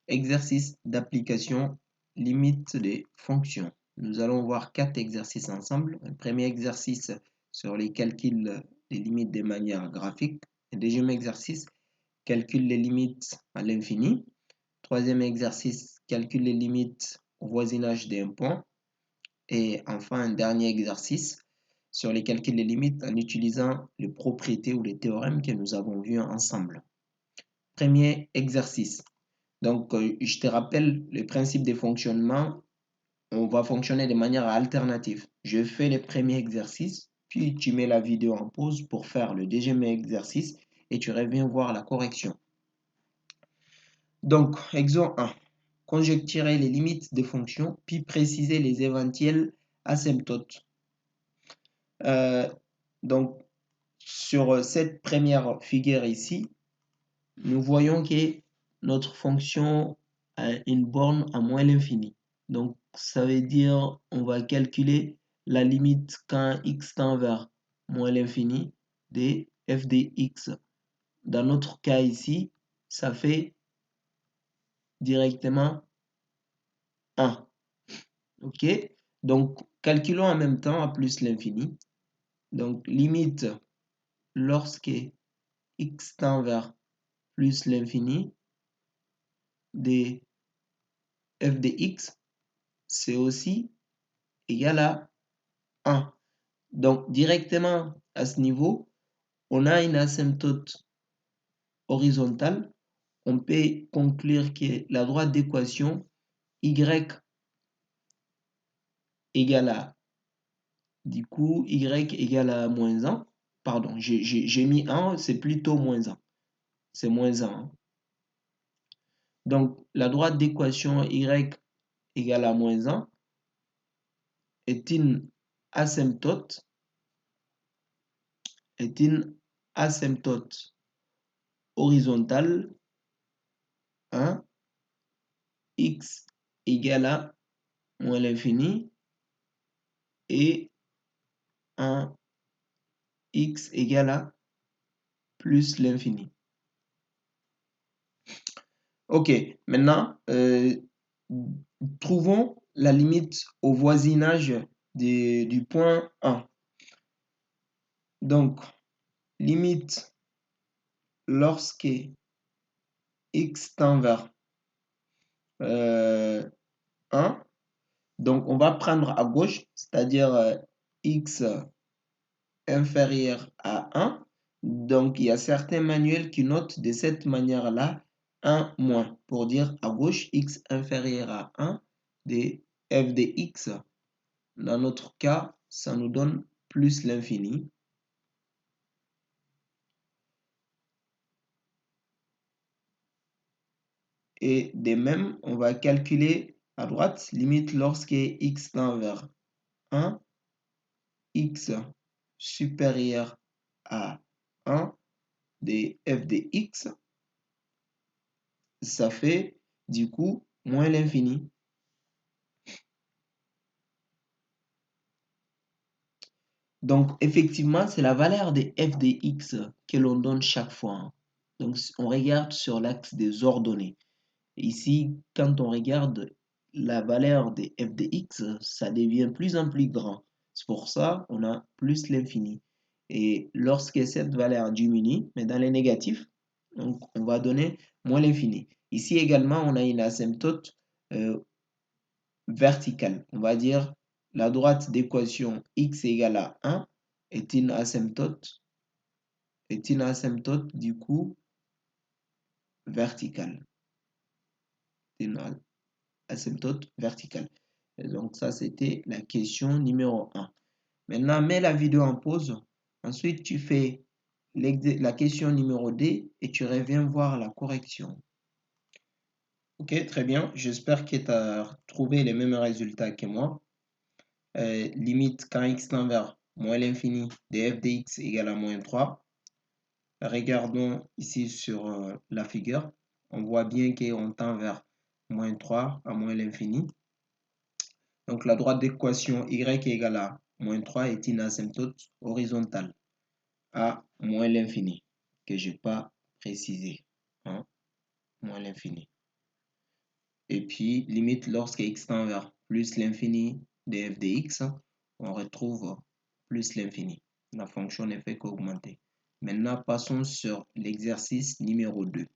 Exercice d'application limite des fonctions. Nous allons voir 4 exercices ensemble. Un premier exercice sur les calculs des limites de manière graphique. Un deuxième exercice, calcul les limites à l'infini. Troisième exercice, calcul les limites au voisinage d'un point. Et enfin, un dernier exercice sur les calculs des limites en utilisant les propriétés ou les théorèmes que nous avons vus ensemble. Premier exercice. Donc, je te rappelle le principe de fonctionnement. On va fonctionner de manière alternative. Je fais le premier exercice, puis tu mets la vidéo en pause pour faire le deuxième exercice et tu reviens voir la correction. Donc, exemple 1. Conjecturer les limites des fonctions, puis préciser les éventuels asymptotes. Donc, sur cette première figure ici, nous voyons que notre fonction a une borne à moins l'infini. Donc, ça veut dire on va calculer la limite quand x tend vers moins l'infini de f de x. Dans notre cas ici, ça fait directement 1. OK? Donc, calculons en même temps à plus l'infini. Donc, limite lorsque x tend vers plus l'infini de f de x, c'est aussi égal à 1. Donc, directement à ce niveau, on a une asymptote horizontale. On peut conclure que la droite d'équation y égale à, du coup, y égale à moins 1. Pardon, j'ai mis 1, c'est plutôt moins 1. C'est moins 1. Donc, la droite d'équation y égale à moins 1 est une asymptote horizontale, hein, x égale à moins l'infini et 1 x égale à plus l'infini. Ok, maintenant, trouvons la limite au voisinage du point 1. Donc, limite lorsque x tend vers 1. Donc, on va prendre à gauche, c'est-à-dire x inférieur à 1. Donc, il y a certains manuels qui notent de cette manière-là 1 moins pour dire à gauche x inférieur à 1 de f de x. Dans notre cas, ça nous donne plus l'infini. Et de même, on va calculer à droite, limite lorsque x tend vers 1, x supérieur à 1 de f de x, ça fait du coup moins l'infini. Donc, effectivement, c'est la valeur de f de x que l'on donne chaque fois. Donc, on regarde sur l'axe des ordonnées. Ici, quand on regarde la valeur de f de x, ça devient plus en plus grand. C'est pour ça qu'on a plus l'infini. Et lorsque cette valeur diminue, mais dans les négatifs, donc on va donner moins l'infini. Ici également, on a une asymptote verticale. On va dire la droite d'équation x égale à 1 est une asymptote du coup verticale. Une asymptote verticale. Et donc ça, c'était la question numéro 1. Maintenant, mets la vidéo en pause. Ensuite, tu fais la question numéro 2 et tu reviens voir la correction. Ok, très bien. J'espère que tu as trouvé les mêmes résultats que moi. Limite quand x tend vers moins l'infini de f de x égale à moins 3. Regardons ici sur la figure. On voit bien qu'on tend vers moins 3 à moins l'infini. Donc la droite d'équation y égale à moins 3 est une asymptote horizontale à moins l'infini, que je n'ai pas précisé. Hein? Moins l'infini. Et puis, limite lorsque x tend vers plus l'infini de f de x, on retrouve plus l'infini. La fonction ne fait qu'augmenter. Maintenant, passons sur l'exercice numéro 2.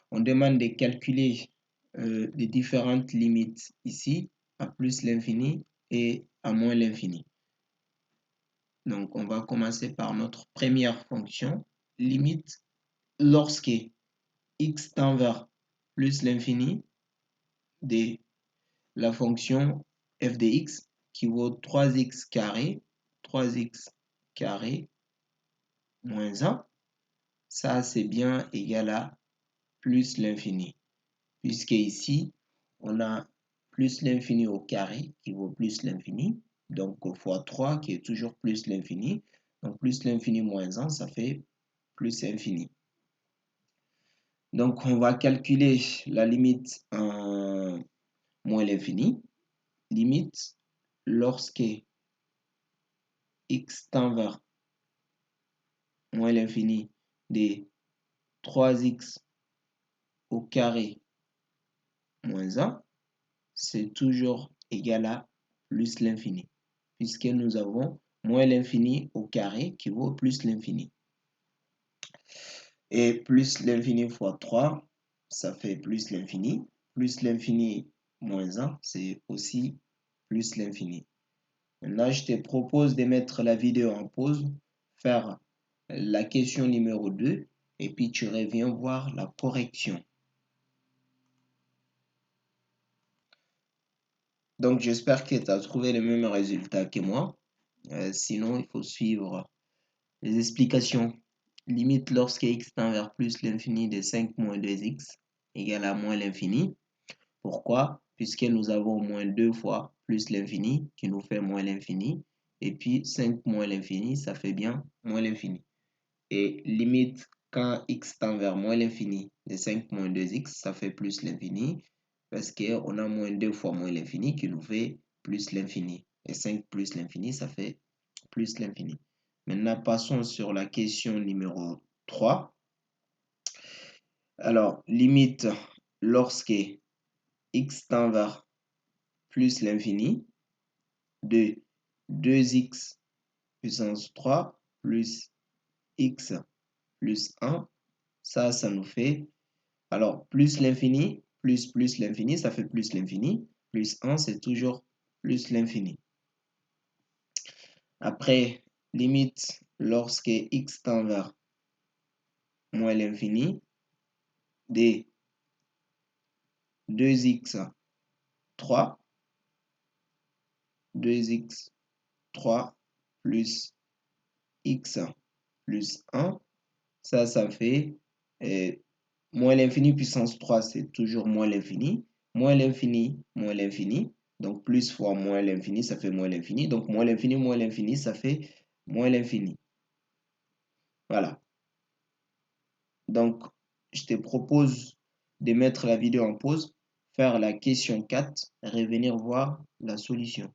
On demande de calculer les différentes limites ici, à plus l'infini et à moins l'infini. Donc, on va commencer par notre première fonction, limite lorsque x tend vers plus l'infini de la fonction f de x qui vaut 3x carré moins 1. Ça, c'est bien égal à plus l'infini. Puisque ici, on a plus l'infini au carré qui vaut plus l'infini. Donc, fois 3 qui est toujours plus l'infini. Donc, plus l'infini moins 1, ça fait plus infini. Donc, on va calculer la limite en moins l'infini. Limite lorsque x tend vers moins l'infini de 3x au carré moins 1, c'est toujours égal à plus l'infini, puisque nous avons moins l'infini au carré qui vaut plus l'infini. Et plus l'infini fois 3, ça fait plus l'infini. Plus l'infini moins 1, c'est aussi plus l'infini. Maintenant, je te propose de mettre la vidéo en pause, faire la question numéro 2, et puis tu reviens voir la correction. Donc, j'espère que tu as trouvé le même résultat que moi. Sinon, il faut suivre les explications. Limite lorsque x tend vers plus l'infini de 5 moins 2x égale à moins l'infini. Pourquoi? Puisque nous avons moins 2 fois plus l'infini qui nous fait moins l'infini. Et puis 5 moins l'infini, ça fait bien moins l'infini. Et limite quand x tend vers moins l'infini de 5 moins 2x, ça fait plus l'infini. Parce qu'on a moins 2 fois moins l'infini qui nous fait plus l'infini. Et 5 plus l'infini, ça fait plus l'infini. Maintenant, passons sur la question numéro 3. Alors, limite lorsque x tend vers plus l'infini de 2x puissance 3 plus x plus 1. Ça nous fait, alors, plus l'infini, plus l'infini, ça fait plus l'infini. Plus 1, c'est toujours plus l'infini. Après, limite lorsque x tend vers moins l'infini de 2x 3 plus x plus 1. Ça fait moins l'infini puissance 3, c'est toujours moins l'infini. Moins l'infini, moins l'infini. Donc, plus fois moins l'infini, ça fait moins l'infini. Donc, moins l'infini, ça fait moins l'infini. Voilà. Donc, je te propose de mettre la vidéo en pause, faire la question 4 et revenir voir la solution.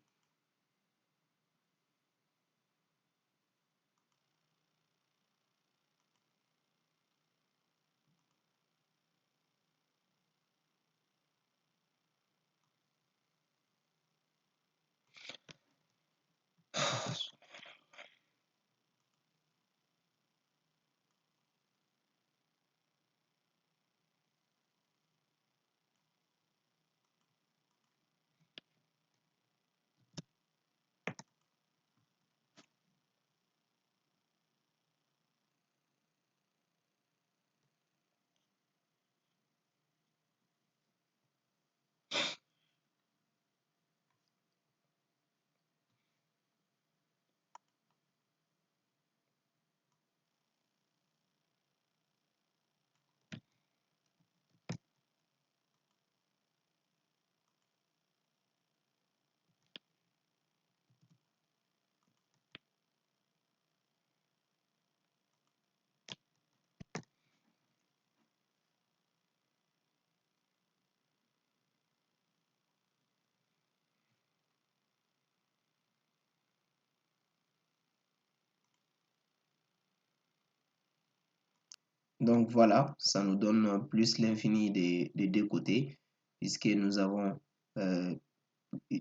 Donc voilà, ça nous donne plus l'infini des deux côtés, puisque nous avons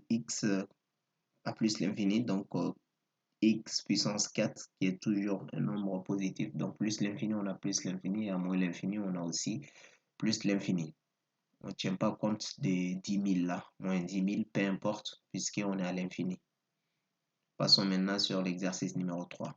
x à plus l'infini, donc x puissance 4 qui est toujours un nombre positif. Donc plus l'infini, on a plus l'infini, et à moins l'infini, on a aussi plus l'infini. On ne tient pas compte des 10 000 là, moins 10 000, peu importe, puisqu'on est à l'infini. Passons maintenant sur l'exercice numéro 3.